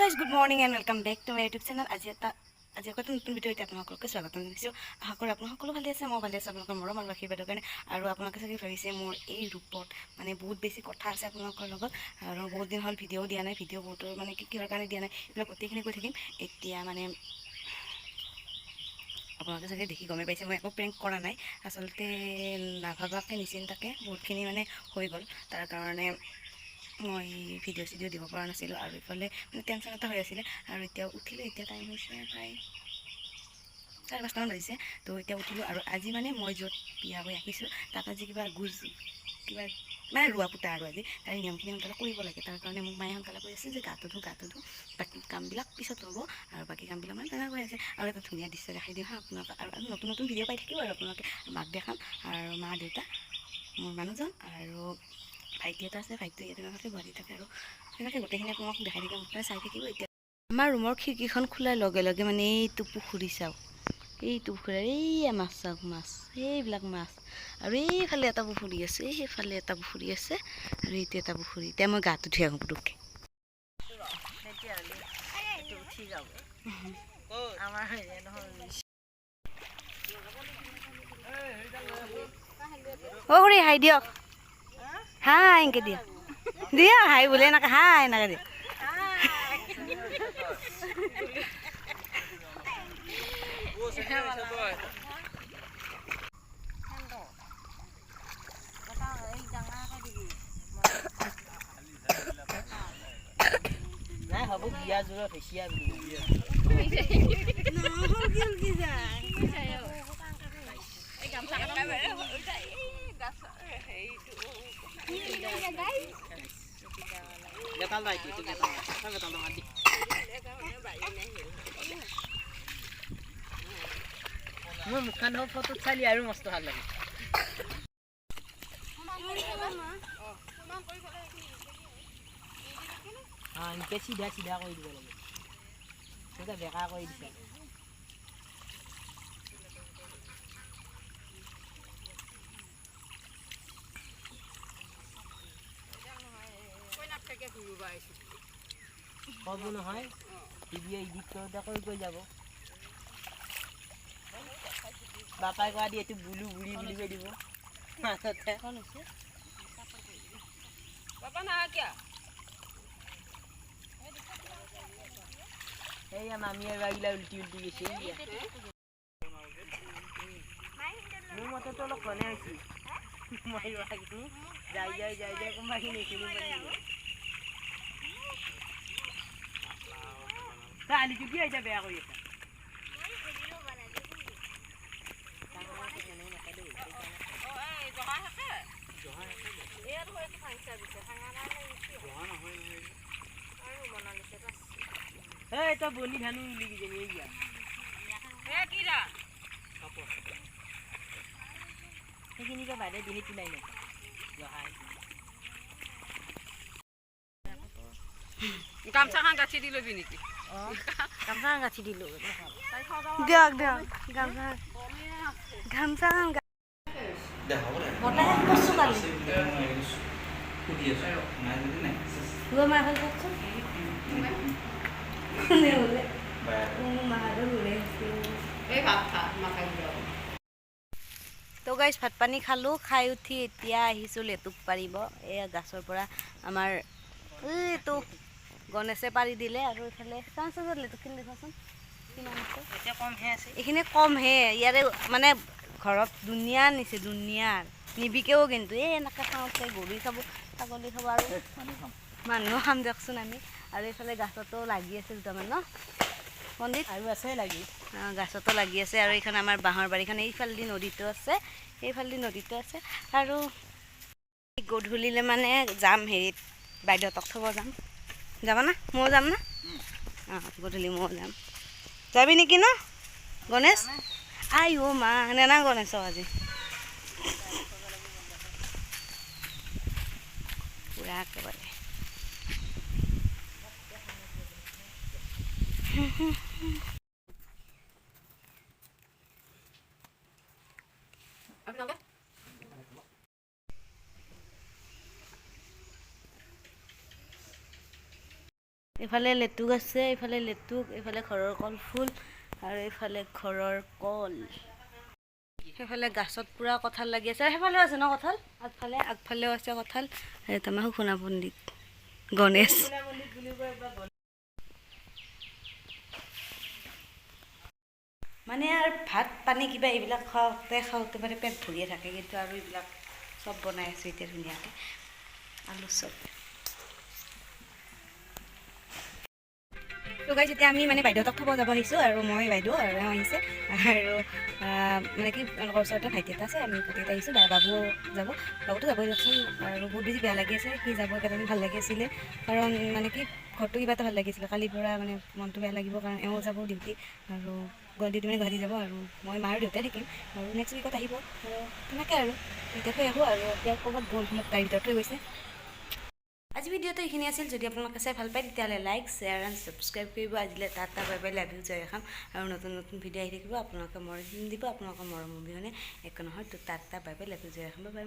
Guys good morning and welcome back to my YouTube channel. আজি এটা নতুন ভিডিঅ'তে আপোনালোকক স্বাগতম জনাইছোঁ। আশা কৰোঁ আপোনালোক সকলো ভালে আছে, মই ভালে আছোঁ আপোনালোকৰ মৰম আৰু আশীৰ্বাদৰ কাৰণে। আৰু আপোনালোকে চাগে ভাবিছে মোৰ এই ৰূপত মানে বহুত বেছি কথা আছে আপোনালোকৰ লগত, আৰু বহুত দিন হ'ল ভিডিঅ' দিয়া নাই। ভিডিঅ' বহুতৰ মানে কিহৰ কাৰণে দিয়া নাই এইবিলাক গোটেইখিনি কৈ থাকিম। এতিয়া মানে আপোনালোকে চাগে দেখি গমেই পাইছে মই একো প্ৰেংক কৰা নাই। আচলতে নাভাবাকৈ নিচিন্তাকৈ বহুতখিনি মানে হৈ গ'ল, তাৰ কাৰণে মই ভিডিঅ' দিব পৰা নাছিলোঁ। আৰু ইফালে মানে টেনশ্যন এটা হৈ আছিলে। আৰু এতিয়া উঠিলোঁ, এতিয়া টাইম হৈছে প্ৰায় 4:30মান বাজিছে। তো এতিয়া উঠিলোঁ। আৰু আজি মানে মই য'ত বিয়া হৈ আহিছোঁ তাত আজি কিবা মানে ৰোৱা পোতা, আৰু আজি তাৰ নিয়মখিনি সোনকালে কৰিব লাগে। তাৰ কাৰণে মোক মায়ে সোনকালে কৈ আছে যে গাটো ধো, বাকী কামবিলাক পিছত হ'ব। আৰু বাকী কামবিলাক মানে তেনেকৈ আছে। আৰু এটা ধুনীয়া দৃশ্য দেখাই দিওঁ হা আপোনালোকক। আৰু নতুন ভিডিঅ' পাই থাকিব। আৰু আপোনালোকে মাক দেখাম, আৰু মা দেউতা, মোৰ মানুহজন আৰু ভাইটি এটা আছে। ভাইটি ইয়াতে নাথাকে, গুৱাহাটীত থাকে। আৰু তেনেকৈ গোটেইখিনি আপোনালোকক দেখাই থাকিম, আপোনালোকে চাই থাকিব। এতিয়া আমাৰ ৰুমৰ খিৰিকীখন খোলাৰ লগে লগে মানে এইটো পুখুৰী চাওক, এইটো পুখুৰীৰ এইয়া মাছ চাওক, মাছ এইবিলাক মাছ। আৰু এইফালে এটা পুখুৰী আছে, সেইফালে এটা পুখুৰী আছে, আৰু এইটো এটা পুখুৰী। এতিয়া মই গাটো ধুই আহোঁ পুটুককৈ। অ খুৰী হাই দিয়ক, হাই এনেকৈ দিয়ক, দিয়ক হাই বোলে এনেকৈ, হাই এনেকৈ দিয়ক। নাই হ'ব বিয়া জোৰত হৈছে আৰু মোৰ মুখখন ফটোত চালি আৰু মস্ত ভাল লাগে। এনেকৈ চিধা কৰি দিব লাগে, তেতিয়া বেকা কৰি দিছে। ক'ব নহয় ভিডিঅ' এডিট কৰোঁতে কৈ যাব, বাপাই কোৱা দি এইটো বুলু বুঢ়ী বুলি কৈ দিব মাজতে। এইয়া মামী আৰু বাগিলা উল্টি গৈছে। মোৰ মতেতো অলপ ঘনে হৈছে, মই যাই কোনোবাখিনি এইখিনি আলিটো কি এতিয়া বেয়া কৰি আছে। তই বনি ধানো উলি কিজানি এইয়া সেইখিনিকে বাদে দি সেইটো নাই নাই গামছাখন গাঁঠি দি ল'বি নেকি? গামছা গাঁঠি দিলোঁ দিয়ক গামছা বতাহে কৈছোঁ কালি তো গাইজ ভাত পানী খালোঁ, খাই উঠি এতিয়া আহিছোঁ লেতুক পাৰিব। এয়া গাছৰ পৰা আমাৰ এইটো গণেশে পাৰি দিলে। আৰু এইফালে চাওঁ লেতুকখিনি দেখাচোন কিমান আছে, এতিয়া কমহে আছে। এইখিনি কমহে, ইয়াৰে মানে ঘৰত দুনিয়া নিছে, দুনিয়াৰ নিবিকেও কিন্তু এই এনেকৈ খাওঁতে গৰু খাব, ছাগলী খাব, আৰু মানুহো খাম দিয়কচোন আমি। আৰু এইফালে গাছতো লাগি আছে দুটামান ন পণ্ডিত, আৰু আছে লাগি গাছতো লাগি আছে। আৰু এইখন আমাৰ বাঁহৰ বাৰীখন, এইফালেদি নদীটো আছে, সেইফালেদি নদীটো আছে। আৰু গধূলিলৈ মানে যাম হেৰিত, বাইদেউহঁতক থ'ব যাম। যাবা না? ময়ো যাম না? অঁ গধূলি ময়ো যাম। যাবি নেকি ন গণেশ? আই অ' মা নেনা গণেশক আজি পুৰা একেবাৰে এইফালে লেটুক আছে, এইফালে লেটুক, এইফালে ঘৰৰ কল ফুল আৰু এইফালে ঘৰৰ কল। সেইফালে গাছত পুৰা কঁঠাল লাগি আছে, সেইফালেও আছে ন কঁঠাল, আগফালেও আছে কঁঠাল। এটা আমাৰ সুখনা পণ্ডিত গণেশ। মানে আৰু ভাত পানী কিবা এইবিলাক খাওঁতে মানে পেট ভৰিয়ে থাকে, কিন্তু আৰু এইবিলাক চব বনাই আছোঁ এতিয়া ধুনীয়াকৈ, আলু চব। তো গাইজ এতিয়া আমি মানে বাইদেউহঁতক থ'ব যাব আহিছোঁ, আৰু মই বাইদেউ আৰু এওঁ আহিছে, আৰু মানে কি তেওঁলোকৰ ওচৰতে ভাইটি এটা আছে, আমি গোটেইকেইটা আহিছোঁ। বাবু যাব, বাবুতো যাবই দিয়কচোন, আৰু বহুত বেছি বেয়া লাগি আছে, সি যাব একেবাৰে ভাল লাগি আছিলে, কাৰণ মানে কি ঘৰটো কিবা এটা ভাল লাগিছিলে, কালিৰ পৰা মানে মনটো বেয়া লাগিব, কাৰণ এওঁ যাব ডিউটি, আৰু ডিউটি মানে গুৱাহাটী যাব, আৰু মই মা আৰু দেউতাই থাকিম, আৰু নেক্সট উইকত আহিব, আৰু তেনেকৈ আৰু এতিয়া থৈ আহোঁ, আৰু এতিয়া ক'ৰবাত গ'ল, মোক গাড়ীৰ ভিতৰত থৈ গৈছে। আজি ভিডিঅ'টো এইখিনি আছিল। যদি আপোনালোকে চাই ভাল পায় তেতিয়াহ'লে লাইক, শ্বেয়াৰ এণ্ড ছাবস্ক্ৰাইব কৰিব। আজিলৈ tata bye bye, love you, জয় খাম, আৰু নতুন নতুন ভিডিঅ' আহি থাকিব। আপোনালোকে মৰম দিব, আপোনালোকৰ মৰম অবিহনে একো নহয়। তো tata bye bye, love you, জয় খাম, বাই বাই।